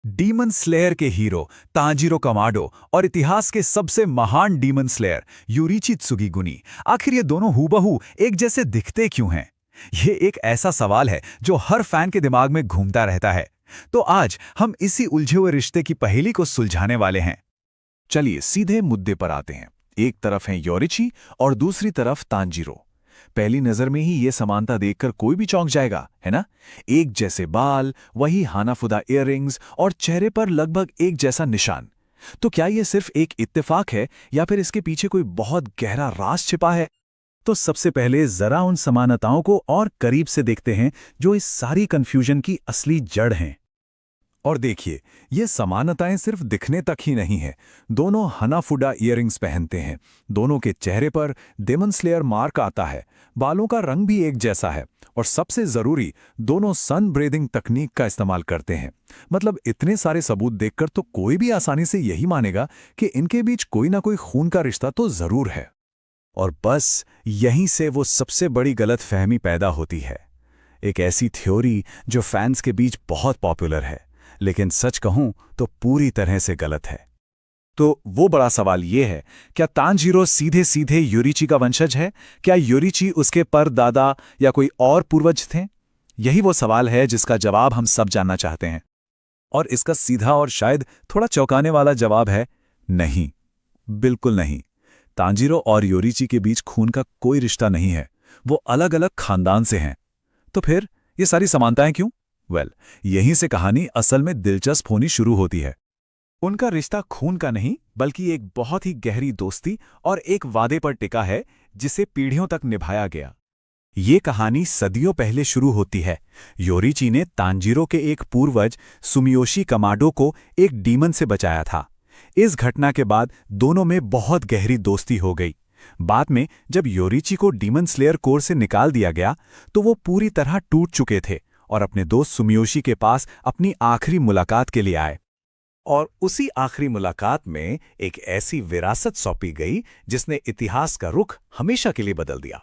Demon slayer के hero Tanjiro कमाडो और इतिहास के सबसे महान डीमन स्लेयर यूरिची त्सुगिगुनी, आखिर ये दोनों हूबहू एक जैसे दिखते क्यों हैं? ये एक ऐसा सवाल है जो हर फैन के दिमाग में घूमता रहता है। तो आज हम इसी उलझे हुए रिश्ते की पहेली को सुलझाने वाले हैं। चलिए सीधे मुद्दे पर आते हैं। एक तरफ है योरिची और दूसरी तरफ तांजीरो। पहली नजर में ही ये समानता देखकर कोई भी चौंक जाएगा, है ना? एक जैसे बाल, वही हानाफुदा इयररिंग्स और चेहरे पर लगभग एक जैसा निशान। तो क्या ये सिर्फ एक इत्तेफाक है या फिर इसके पीछे कोई बहुत गहरा राज छिपा है? तो सबसे पहले जरा उन समानताओं को और करीब से देखते हैं जो इस सारी कंफ्यूजन की असली जड़ हैं। और देखिए, ये समानताएं सिर्फ दिखने तक ही नहीं है। दोनों हनाफुडा इयररिंग्स पहनते हैं, दोनों के चेहरे पर डेमन स्लेयर मार्क आता है, बालों का रंग भी एक जैसा है और सबसे जरूरी, दोनों सन ब्रीदिंग तकनीक का इस्तेमाल करते हैं। मतलब इतने सारे सबूत देखकर तो कोई भी आसानी से यही मानेगा कि इनके बीच कोई ना कोई खून का रिश्ता तो जरूर है। और बस यहीं से वो सबसे बड़ी गलतफहमी पैदा होती है। एक ऐसी थ्योरी जो फैंस के बीच बहुत पॉपुलर है, लेकिन सच कहूं तो पूरी तरह से गलत है। तो वो बड़ा सवाल ये है, क्या तांजीरो सीधे सीधे यूरिची का वंशज है? क्या यूरिची उसके परदादा या कोई और पूर्वज थे? यही वो सवाल है जिसका जवाब हम सब जानना चाहते हैं। और इसका सीधा और शायद थोड़ा चौंकाने वाला जवाब है नहीं, बिल्कुल नहीं। तांजीरो और यूरिची के बीच खून का कोई रिश्ता नहीं है, वो अलग अलग खानदान से हैं। तो फिर ये सारी समानताएं क्यों? यहीं से कहानी असल में दिलचस्प होनी शुरू होती है। उनका रिश्ता खून का नहीं, बल्कि एक बहुत ही गहरी दोस्ती और एक वादे पर टिका है जिसे पीढ़ियों तक निभाया गया। ये कहानी सदियों पहले शुरू होती है। योरिची ने तांजीरो के एक पूर्वज सुमियोशी कमाडो को एक डीमन से बचाया था। इस घटना के बाद दोनों में बहुत गहरी दोस्ती हो गई। बाद में जब योरिची को डीमन स्लेयर कोर से निकाल दिया गया तो वो पूरी तरह टूट चुके थे और अपने दोस्त सुमियोशी के पास अपनी आखिरी मुलाकात के लिए आए। और उसी आखिरी मुलाकात में एक ऐसी विरासत सौंपी गई जिसने इतिहास का रुख हमेशा के लिए बदल दिया।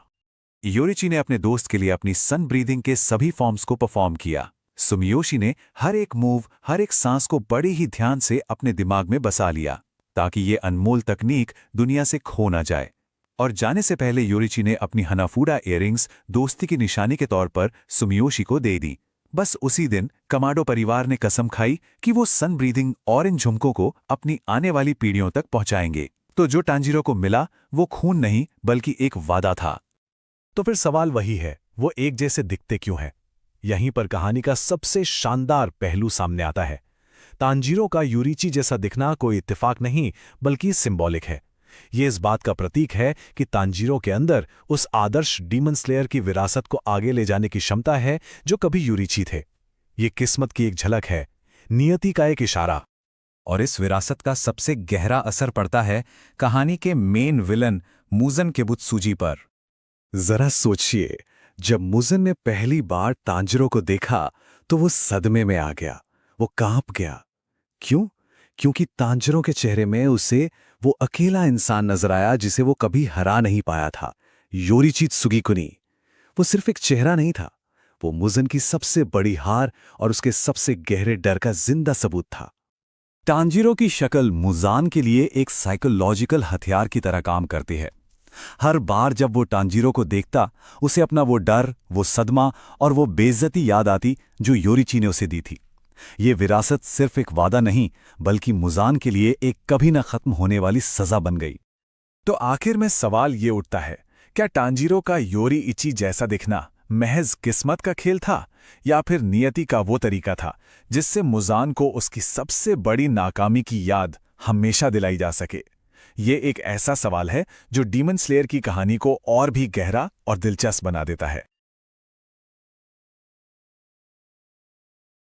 योरिची ने अपने दोस्त के लिए अपनी सन ब्रीदिंग के सभी फॉर्म्स को परफॉर्म किया। सुमियोशी ने हर एक मूव, हर एक सांस को बड़े ही ध्यान से अपने दिमाग में बसा लिया ताकि ये अनमोल तकनीक दुनिया से खो ना जाए। और जाने से पहले योरिची ने अपनी हनाफुडा इयररिंग्स दोस्ती की निशानी के तौर पर सुमियोशी को दे दी। बस उसी दिन कमाडो परिवार ने कसम खाई कि वो सन ब्रीदिंग और इन झुमकों को अपनी आने वाली पीढ़ियों तक पहुंचाएंगे। तो जो तांजीरो को मिला वो खून नहीं बल्कि एक वादा था। तो फिर सवाल वही है, वो एक जैसे दिखते क्यों हैं? यहीं पर कहानी का सबसे शानदार पहलू सामने आता है। तांजीरो का यूरिची जैसा दिखना कोई इत्तेफाक नहीं बल्कि सिंबॉलिक है। ये इस बात का प्रतीक है कि तांजीरो के अंदर उस आदर्श डीमन स्लेयर की विरासत को आगे ले जाने की क्षमता है जो कभी यूरिची थे। ये किस्मत की एक झलक है, नियति का एक इशारा। और इस विरासत का सबसे गहरा असर पड़ता है कहानी के मेन विलन मुज़न किबुत्सुजी पर। जरा सोचिए, जब मुज़न ने पहली बार तांजीरो को देखा तो वो सदमे में आ गया, वो कांप गया। क्यों? क्योंकि तांजीरो के चेहरे में उसे वो अकेला इंसान नजर आया जिसे वो कभी हरा नहीं पाया था, योरिची त्सुगिगुनी। वो सिर्फ एक चेहरा नहीं था, वो मुज़न की सबसे बड़ी हार और उसके सबसे गहरे डर का जिंदा सबूत था। तांजीरो की शक्ल मुज़ान के लिए एक साइकोलॉजिकल हथियार की तरह काम करती है। हर बार जब वो तांजीरो को देखता, उसे अपना वो डर, वो सदमा और वो बेइज्जती याद आती जो योरिची ने उसे दी थी। ये विरासत सिर्फ एक वादा नहीं बल्कि मुज़ान के लिए एक कभी न खत्म होने वाली सजा बन गई। तो आखिर में सवाल ये उठता है, क्या तांजीरो का योरिची जैसा दिखना महज किस्मत का खेल था या फिर नियति का वो तरीका था जिससे मुज़ान को उसकी सबसे बड़ी नाकामी की याद हमेशा दिलाई जा सके? ये एक ऐसा सवाल है जो डीमन स्लेयर की कहानी को और भी गहरा और दिलचस्प बना देता है।